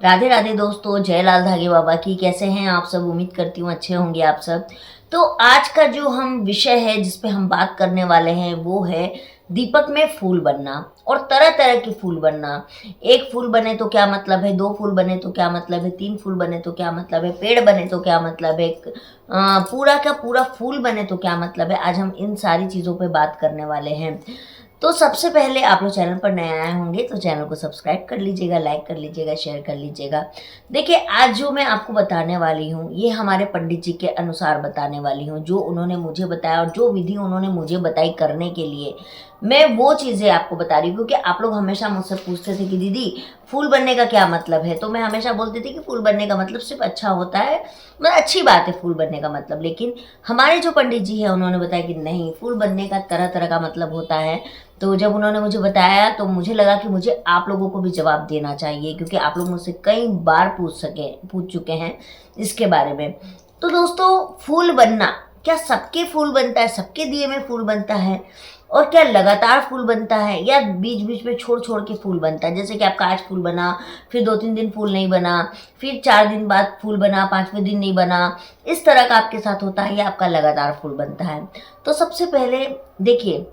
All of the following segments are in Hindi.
राधे राधे दोस्तों, जय लाल धागे बाबा की। कैसे हैं आप सब? उम्मीद करती हूँ अच्छे होंगे आप सब। तो आज का जो हम विषय है जिस पे हम बात करने वाले हैं वो है दीपक में फूल बनना और तरह तरह के फूल बनना। एक फूल बने तो क्या मतलब है, दो फूल बने तो क्या मतलब है, तीन फूल बने तो क्या मतलब है, पेड़ बने तो क्या मतलब है, पूरा का पूरा फूल बने तो क्या मतलब है। आज हम इन सारी चीज़ों पे बात करने वाले हैं। तो सबसे पहले आप लोग चैनल पर नए आए होंगे तो चैनल को सब्सक्राइब कर लीजिएगा, लाइक कर लीजिएगा, शेयर कर लीजिएगा। देखिए, आज जो मैं आपको बताने वाली हूँ ये हमारे पंडित जी के अनुसार बताने वाली हूँ, जो उन्होंने मुझे बताया और जो विधि उन्होंने मुझे बताई करने के लिए मैं वो चीज़ें आपको बता रही हूँ। क्योंकि आप लोग हमेशा मुझसे पूछते थे कि दीदी फूल बनने का क्या मतलब है, तो मैं हमेशा बोलती थी कि फूल बनने का मतलब सिर्फ अच्छा होता है, मतलब अच्छी बात है फूल बनने का मतलब। लेकिन हमारे जो पंडित जी हैं उन्होंने बताया कि नहीं, फूल बनने का तरह तरह का मतलब होता है। तो जब उन्होंने मुझे बताया तो मुझे लगा कि मुझे आप लोगों को भी जवाब देना चाहिए, क्योंकि आप लोग मुझसे कई बार पूछ चुके हैं इसके बारे में। तो दोस्तों, फूल बनना, क्या सबके फूल बनता है, सबके दिए में फूल बनता है? और क्या लगातार फूल बनता है या बीच बीच में छोड़ छोड़ के फूल बनता है? जैसे कि आपका आज फूल बना, फिर 2-3 दिन फूल नहीं बना, फिर 4 दिन बाद फूल बना, 5वें दिन नहीं बना, इस तरह का आपके साथ होता है या आपका लगातार फूल बनता है? तो सबसे पहले देखिए,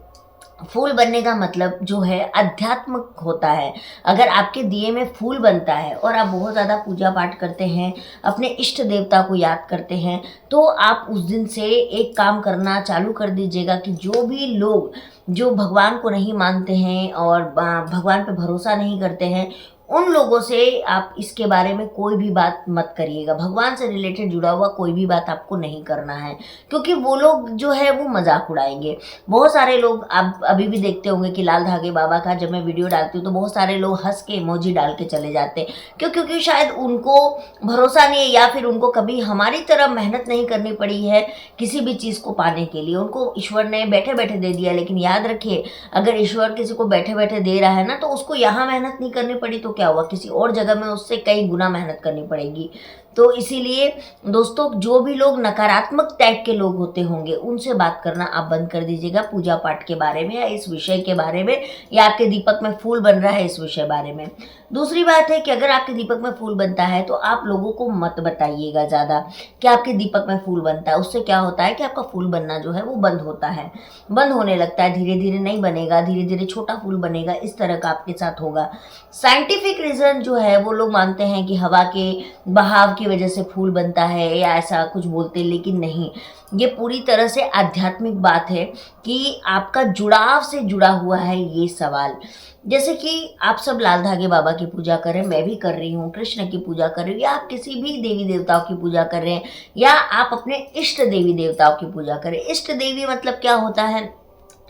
फूल बनने का मतलब जो है अध्यात्म होता है। अगर आपके दिए में फूल बनता है और आप बहुत ज़्यादा पूजा पाठ करते हैं, अपने इष्ट देवता को याद करते हैं, तो आप उस दिन से एक काम करना चालू कर दीजिएगा कि जो भी लोग जो भगवान को नहीं मानते हैं और भगवान पे भरोसा नहीं करते हैं, उन लोगों से आप इसके बारे में कोई भी बात मत करिएगा। भगवान से रिलेटेड जुड़ा हुआ कोई भी बात आपको नहीं करना है, क्योंकि वो लोग जो है वो मजाक उड़ाएंगे। बहुत सारे लोग आप अभी भी देखते होंगे कि लाल धागे बाबा का जब मैं वीडियो डालती हूँ तो बहुत सारे लोग हंस के इमोजी डाल के चले जाते हैं। क्यों? क्योंकि शायद उनको भरोसा नहीं है या फिर उनको कभी हमारी तरह मेहनत नहीं करनी पड़ी है किसी भी चीज़ को पाने के लिए। उनको ईश्वर ने बैठे बैठे दे दिया। लेकिन याद रखिए, अगर ईश्वर किसी को बैठे बैठे दे रहा है ना, तो उसको यहाँ मेहनत नहीं करनी पड़ी तो क्या हुआ, किसी और जगह में उससे कई गुना मेहनत करनी पड़ेगी। तो इसीलिए दोस्तों, जो भी लोग नकारात्मक टाइप के लोग होते होंगे उनसे बात करना आप बंद कर दीजिएगा पूजा पाठ के बारे में या इस विषय के बारे में, या आपके दीपक में फूल बन रहा है इस विषय बारे में। दूसरी बात है कि अगर आपके दीपक में फूल बनता है तो आप लोगों को मत बताइएगा ज़्यादा कि आपके दीपक में फूल बनता है। उससे क्या होता है कि आपका फूल बनना जो है वो बंद होता है, बंद होने लगता है, धीरे धीरे नहीं बनेगा, धीरे धीरे छोटा फूल बनेगा, इस तरह का आपके साथ होगा। साइंटिफिक रीज़न जो है वो लोग मानते हैं कि हवा के बहाव की वजह से फूल बनता है या ऐसा कुछ बोलते हैं, लेकिन नहीं, ये पूरी तरह से आध्यात्मिक बात है कि आपका जुड़ाव से जुड़ा हुआ है ये सवाल। जैसे कि आप सब लाल धागे बाबा की पूजा कर रहे हैं, मैं भी कर रही हूँ, कृष्ण की पूजा कर रही हूँ, या आप किसी भी देवी देवताओं की पूजा कर रहे हैं, या आप अपने इष्ट देवी देवताओं की पूजा करें। इष्ट देवी मतलब क्या होता है?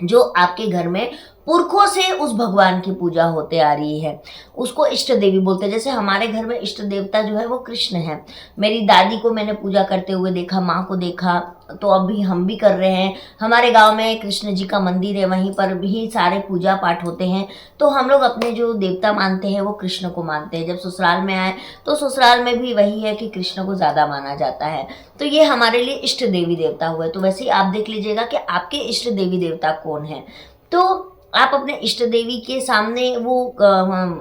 जो आपके घर में पुरखों से उस भगवान की पूजा होते आ रही है, उसको इष्ट देवी बोलते हैं। जैसे हमारे घर में इष्ट देवता जो है वो कृष्ण है। मेरी दादी को मैंने पूजा करते हुए देखा, माँ को देखा, तो अभी हम भी कर रहे हैं। हमारे गांव में कृष्ण जी का मंदिर है, वहीं पर भी सारे पूजा पाठ होते हैं। तो हम लोग अपने जो देवता मानते हैं वो कृष्ण को मानते हैं। जब ससुराल में आए तो ससुराल में भी वही है कि कृष्ण को ज़्यादा माना जाता है। तो ये हमारे लिए इष्ट देवी देवता हुए। तो वैसे ही आप देख लीजिएगा कि आपके इष्ट देवी देवता कौन है। तो आप अपने इष्ट देवी के सामने वो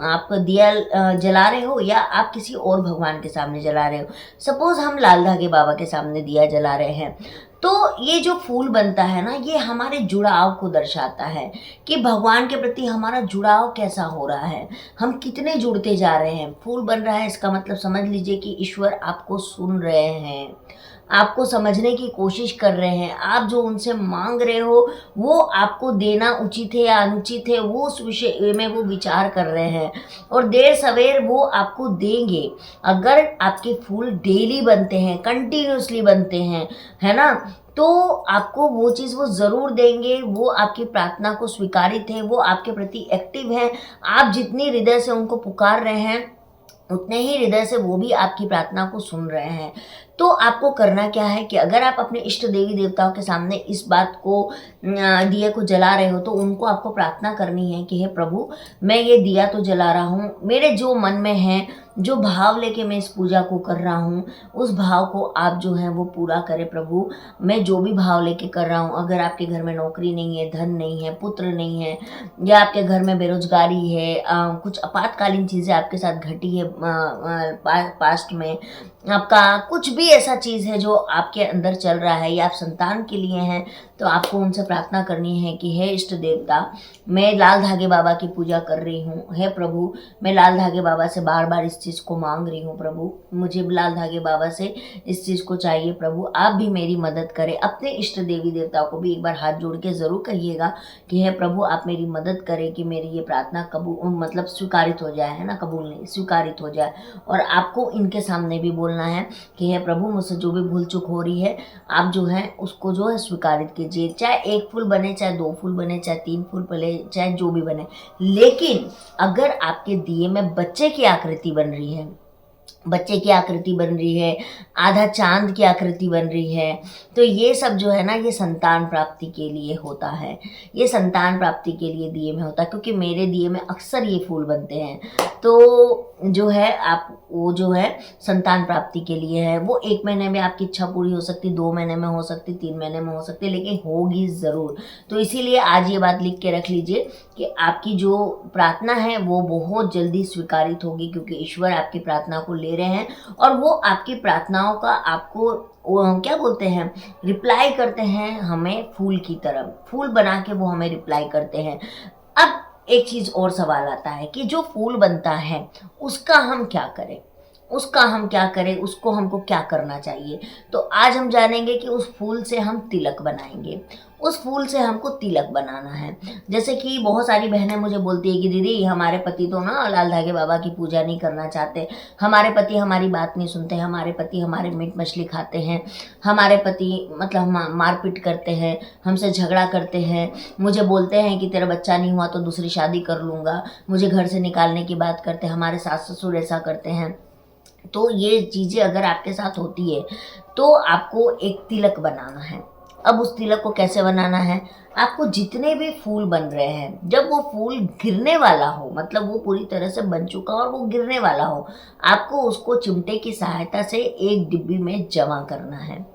आप दिया जला रहे हो या आप किसी और भगवान के सामने जला रहे हो। सपोज हम लाल धागे बाबा के सामने दिया जला रहे हैं, तो ये जो फूल बनता है ना, ये हमारे जुड़ाव को दर्शाता है कि भगवान के प्रति हमारा जुड़ाव कैसा हो रहा है, हम कितने जुड़ते जा रहे हैं। फूल बन रहा है इसका मतलब समझ लीजिए कि ईश्वर आपको सुन रहे हैं, आपको समझने की कोशिश कर रहे हैं। आप जो उनसे मांग रहे हो वो आपको देना उचित है या अनुचित है, वो उस विषय में वो विचार कर रहे हैं और देर सवेर वो आपको देंगे। अगर आपके फूल डेली बनते हैं, कंटिन्यूसली बनते हैं, है ना, तो आपको वो चीज़ वो ज़रूर देंगे। वो आपकी प्रार्थना को स्वीकारित है, वो आपके प्रति एक्टिव है। आप जितनी हृदय से उनको पुकार रहे हैं उतने ही हृदय से वो भी आपकी प्रार्थना को सुन रहे हैं। तो आपको करना क्या है कि अगर आप अपने इष्ट देवी देवताओं के सामने इस बात को दिए को जला रहे हो, तो उनको आपको प्रार्थना करनी है कि हे प्रभु, मैं ये दिया तो जला रहा हूँ, मेरे जो मन में है, जो भाव लेके मैं इस पूजा को कर रहा हूँ, उस भाव को आप जो है वो पूरा करें प्रभु। मैं जो भी भाव लेके कर रहा हूँ, अगर आपके घर में नौकरी नहीं है, धन नहीं है, पुत्र नहीं है, या आपके घर में बेरोजगारी है, कुछ आपातकालीन चीज़ें आपके साथ घटी है पास्ट में, आपका कुछ भी ऐसा चीज़ है जो आपके अंदर चल रहा है, या आप संतान के लिए हैं, तो आपको उनसे प्रार्थना करनी है कि हे इष्ट देवता, मैं लाल धागे बाबा की पूजा कर रही हूँ, हे प्रभु, मैं लाल धागे बाबा से बार बार इस चीज़ को मांग रही हूँ प्रभु, मुझे लाल धागे बाबा से इस चीज़ को चाहिए प्रभु, आप भी मेरी मदद करें। अपने इष्ट देवी देवताओं को भी एक बार हाथ जोड़ के ज़रूर कहिएगा कि हे प्रभु, आप मेरी मदद करें कि मेरी ये प्रार्थना कबूल, मतलब स्वीकारित हो जाए, है ना, कबूल नहीं, स्वीकारित हो जाए। और आपको इनके सामने भी बोलना है कि हे प्रभु, मुझसे जो भी भूल चूक हो रही है, आप जो है उसको जो है स्वीकारित कीजिए। चाहे 1 फूल बने, चाहे 2 फूल बने, चाहे 3 फूल बने, चाहे जो भी बने। लेकिन अगर आपके दिए में बच्चे की आकृति बन रही है, बच्चे की आकृति बन रही है, आधा चांद की आकृति बन रही है, तो ये सब जो है ना, ये संतान प्राप्ति के लिए होता है, ये संतान प्राप्ति के लिए दिए में होता है। क्योंकि मेरे दिए में अक्सर ये फूल बनते हैं, तो जो है आप वो जो है संतान प्राप्ति के लिए है। वो 1 महीने में आपकी इच्छा पूरी हो सकती, 2 महीने में हो सकती, 3 महीने में हो सकती, लेकिन होगी ज़रूर। तो इसीलिए आज ये बात लिख के रख लीजिए कि आपकी जो प्रार्थना है वो बहुत जल्दी स्वीकारित होगी, क्योंकि ईश्वर आपकी प्रार्थना को ले रहे हैं, और वो आपकी प्रार्थनाओं का आपको क्या बोलते हैं, रिप्लाई करते हैं हमें फूल की तरह, फूल बना के वो हमें रिप्लाई करते हैं। अब एक चीज़ और सवाल आता है कि जो फूल बनता है उसका हम क्या करें, उसका हम क्या करें, उसको हमको क्या करना चाहिए। तो आज हम जानेंगे कि उस फूल से हम तिलक बनाएंगे, उस फूल से हमको तिलक बनाना है। जैसे कि बहुत सारी बहनें मुझे बोलती है कि दीदी, हमारे पति तो ना लाल धागे बाबा की पूजा नहीं करना चाहते, हमारे पति हमारी बात नहीं सुनते, हमारे पति हमारे मीट मछली खाते हैं, हमारे पति मतलब मारपीट करते हैं, हमसे झगड़ा करते हैं, मुझे बोलते हैं कि तेरा बच्चा नहीं हुआ तो दूसरी शादी कर लूँगा, मुझे घर से निकालने की बात करते हैं, हमारे सास ससुर ऐसा करते हैं। तो ये चीज़ें अगर आपके साथ होती है तो आपको एक तिलक बनाना है। अब उस तिलक को कैसे बनाना है, आपको जितने भी फूल बन रहे हैं, जब वो फूल गिरने वाला हो, मतलब वो पूरी तरह से बन चुका हो और वो गिरने वाला हो, आपको उसको चिमटे की सहायता से एक डिब्बी में जमा करना है।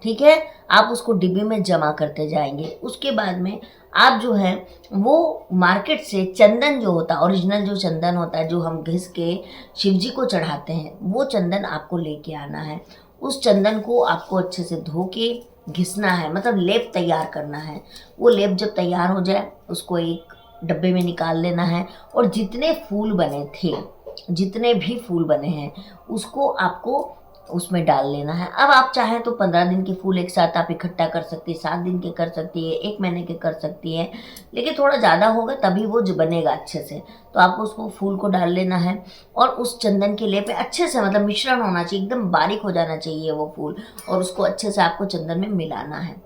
ठीक है, आप उसको डिब्बी में जमा करते जाएंगे। उसके बाद में आप जो है वो मार्केट से चंदन जो होता है, ओरिजिनल जो चंदन होता है, जो हम घिस के शिव जी को चढ़ाते हैं, वो चंदन आपको लेके आना है। उस चंदन को आपको अच्छे से धो के घिसना है, मतलब लेप तैयार करना है। वो लेप जब तैयार हो जाए उसको एक डब्बे में निकाल लेना है, और जितने फूल बने थे, जितने भी फूल बने हैं, उसको आपको उसमें डाल लेना है। अब आप चाहें तो 15 दिन के फूल एक साथ आप इकट्ठा कर सकती है, 7 दिन के कर सकती है, 1 महीने के कर सकती है, लेकिन थोड़ा ज़्यादा होगा तभी वो जो बनेगा अच्छे से। तो आपको उसको फूल को डाल लेना है, और उस चंदन के लेप में अच्छे से, मतलब मिश्रण होना चाहिए, एकदम बारीक हो जाना चाहिए वो फूल, और उसको अच्छे से आपको चंदन में मिलाना है।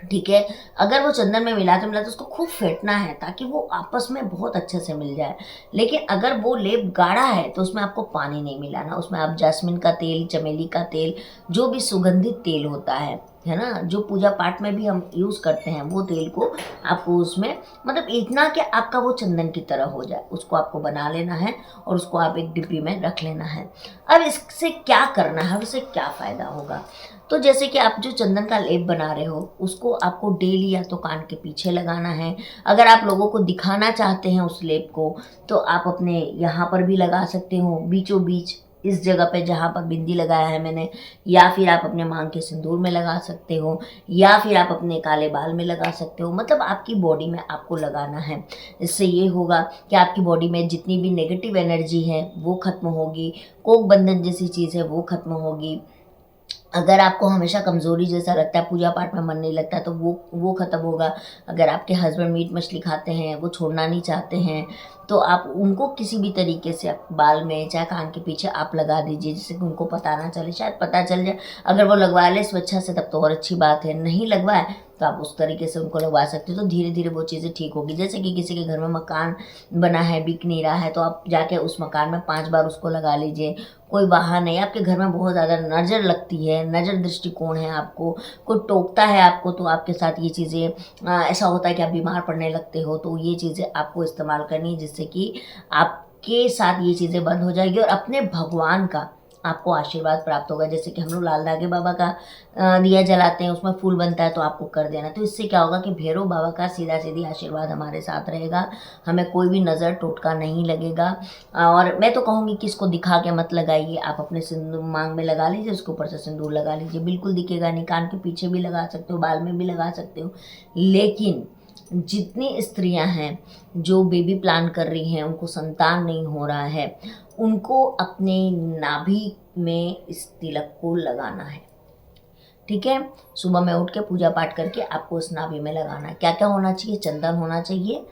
ठीक है, अगर वो चंदन में मिला तो उसको खूब फेंटना है ताकि वो आपस में बहुत अच्छे से मिल जाए। लेकिन अगर वो लेप गाढ़ा है तो उसमें आपको पानी नहीं मिलाना, उसमें आप जैस्मिन का तेल, चमेली का तेल, जो भी सुगंधित तेल होता है ना, जो पूजा पाठ में भी हम यूज़ करते हैं, वो तेल को आपको उसमें, मतलब इतना कि आपका वो चंदन की तरह हो जाए, उसको आपको बना लेना है और उसको आप एक डिब्बी में रख लेना है। अब इससे क्या करना है, उससे क्या फ़ायदा होगा, तो जैसे कि आप जो चंदन का लेप बना रहे हो उसको आपको डेली या तो कान के पीछे लगाना है। अगर आप लोगों को दिखाना चाहते हैं उस लेप को, तो आप अपने यहाँ पर भी लगा सकते हो, बीचों बीच इस जगह पे जहाँ पर बिंदी लगाया है मैंने, या फिर आप अपने मांग के सिंदूर में लगा सकते हो, या फिर आप अपने काले बाल में लगा सकते हो, मतलब आपकी बॉडी में आपको लगाना है। इससे ये होगा कि आपकी बॉडी में जितनी भी नेगेटिव एनर्जी है वो खत्म होगी, कोक बंधन जैसी चीज़ है वो खत्म होगी। अगर आपको हमेशा कमज़ोरी जैसा लगता है, पूजा पाठ में मन नहीं लगता, तो वो ख़त्म होगा। अगर आपके हस्बैंड मीट मछली खाते हैं, वो छोड़ना नहीं चाहते हैं, तो आप उनको किसी भी तरीके से बाल में चाहे कान के पीछे आप लगा दीजिए, जिससे कि उनको पता ना चले। शायद पता चल जाए, अगर वो लगवा ले स्वेच्छा से तब तो और अच्छी बात है, नहीं लगवाए तो आप उस तरीके से उनको लगवा सकते हो, तो धीरे धीरे वो चीज़ें ठीक होगी। जैसे कि किसी के घर में मकान बना है, बिक नहीं रहा है, तो आप जाके उस मकान में 5 बार उसको लगा लीजिए। कोई वाहन है, आपके घर में बहुत ज़्यादा नज़र लगती है, नज़र दृष्टिकोण है, आपको कोई टोकता है आपको, तो आपके साथ ये चीज़ें ऐसा होता है कि आप बीमार पड़ने लगते हो, तो ये चीज़ें आपको इस्तेमाल करनी है, जिससे कि आपके साथ ये चीज़ें बंद हो जाएगी और अपने भगवान का आपको आशीर्वाद प्राप्त होगा। जैसे कि हम लोग लाल धागे बाबा का दिया जलाते हैं, उसमें फूल बनता है, तो आपको कर देना। तो इससे क्या होगा कि भैरव बाबा का सीधा सीधी आशीर्वाद हमारे साथ रहेगा, हमें कोई भी नज़र टोटका नहीं लगेगा। और मैं तो कहूँगी कि इसको दिखा के मत लगाइए, आप अपने सिंदूर मांग में लगा लीजिए, उसके ऊपर से सिंदूर लगा लीजिए, बिल्कुल दिखेगा नहीं। कान के पीछे भी लगा सकते हो, बाल में भी लगा सकते हो। लेकिन जितनी स्त्रियां हैं जो बेबी प्लान कर रही हैं, उनको संतान नहीं हो रहा है, उनको अपने नाभि में इस तिलक को लगाना है। ठीक है, सुबह में उठ के पूजा पाठ करके आपको उस नाभि में लगाना है। क्या क्या होना चाहिए? चंदन होना चाहिए,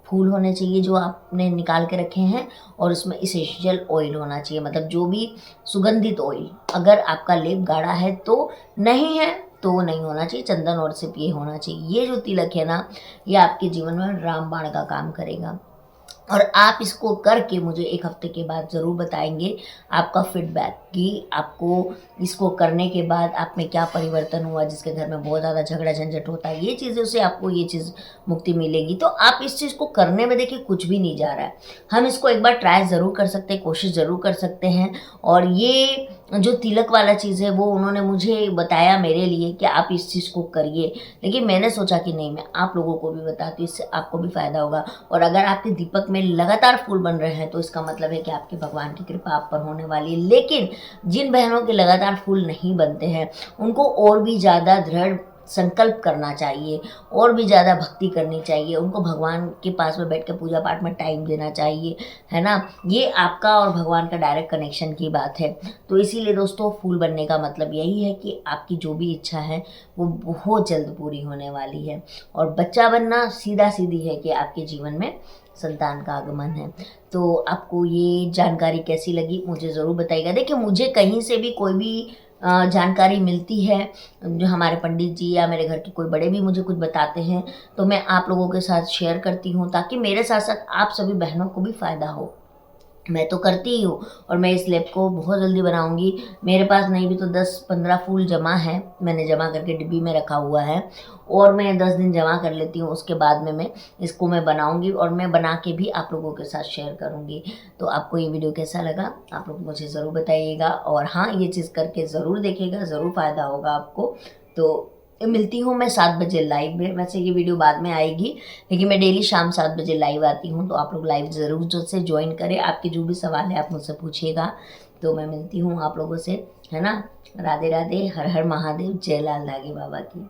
फूल होने चाहिए जो आपने निकाल के रखे हैं, और उसमें इसेंशियल ऑयल होना चाहिए, मतलब जो भी सुगंधित ऑयल। अगर आपका लेप गाढ़ा है तो नहीं है तो नहीं होना चाहिए, चंदन और सिर्फ ये होना चाहिए। ये जो तिलक है ना, ये आपके जीवन में रामबाण का काम करेगा। और आप इसको करके मुझे 1 हफ्ते के बाद ज़रूर बताएंगे आपका फीडबैक कि आपको इसको करने के बाद आप में क्या परिवर्तन हुआ। जिसके घर में बहुत ज़्यादा झगड़ा झंझट होता है, ये चीज़ों से आपको ये चीज़ मुक्ति मिलेगी। तो आप इस चीज़ को करने में देखिए कुछ भी नहीं जा रहा है, हम इसको एक बार ट्राई ज़रूर कर सकते हैं, कोशिश ज़रूर कर सकते हैं। और ये जो तिलक वाला चीज़ है वो उन्होंने मुझे बताया मेरे लिए कि आप इस चीज़ को करिए, लेकिन मैंने सोचा कि नहीं, मैं आप लोगों को भी बताती हूँ, इससे आपको भी फ़ायदा होगा। और अगर आपके दीपक में लगातार फूल बन रहे हैं तो इसका मतलब है कि आपके भगवान की कृपा आप पर होने वाली है। लेकिन जिन बहनों के लगातार फूल नहीं बनते हैं, उनको और भी ज़्यादा दृढ़ संकल्प करना चाहिए, और भी ज़्यादा भक्ति करनी चाहिए, उनको भगवान के पास में बैठ के पूजा पाठ में टाइम देना चाहिए, है ना। ये आपका और भगवान का डायरेक्ट कनेक्शन की बात है। तो इसीलिए दोस्तों, फूल बनने का मतलब यही है कि आपकी जो भी इच्छा है वो बहुत जल्द पूरी होने वाली है। और बच्चा बनना सीधा सीधी है कि आपके जीवन में संतान का आगमन है। तो आपको ये जानकारी कैसी लगी मुझे ज़रूर बताइएगा। देखिए, मुझे कहीं से भी कोई भी जानकारी मिलती है, जो हमारे पंडित जी या मेरे घर के कोई बड़े भी मुझे कुछ बताते हैं, तो मैं आप लोगों के साथ शेयर करती हूँ, ताकि मेरे साथ साथ आप सभी बहनों को भी फ़ायदा हो। मैं तो करती ही हूँ, और मैं इस लैब को बहुत जल्दी बनाऊंगी। मेरे पास नहीं भी तो 10-15 फूल जमा है, मैंने जमा करके डिब्बी में रखा हुआ है, और मैं 10 दिन जमा कर लेती हूँ। उसके बाद में मैं इसको बनाऊंगी, और मैं बना के भी आप लोगों के साथ शेयर करूँगी। तो आपको ये वीडियो कैसा लगा आप लोग मुझे ज़रूर बताइएगा, और हाँ, ये चीज़ करके ज़रूर देखिएगा, ज़रूर फ़ायदा होगा आपको। तो मिलती हूँ मैं 7 बजे लाइव में। वैसे ये वीडियो बाद में आएगी, लेकिन मैं डेली शाम 7 बजे लाइव आती हूँ, तो आप लोग लाइव ज़रूर जो से ज्वाइन करें। आपके जो भी सवाल है आप मुझसे पूछिएगा। तो मैं मिलती हूँ आप लोगों से, है ना। राधे राधे, हर हर महादेव, जय लाल धागे बाबा की।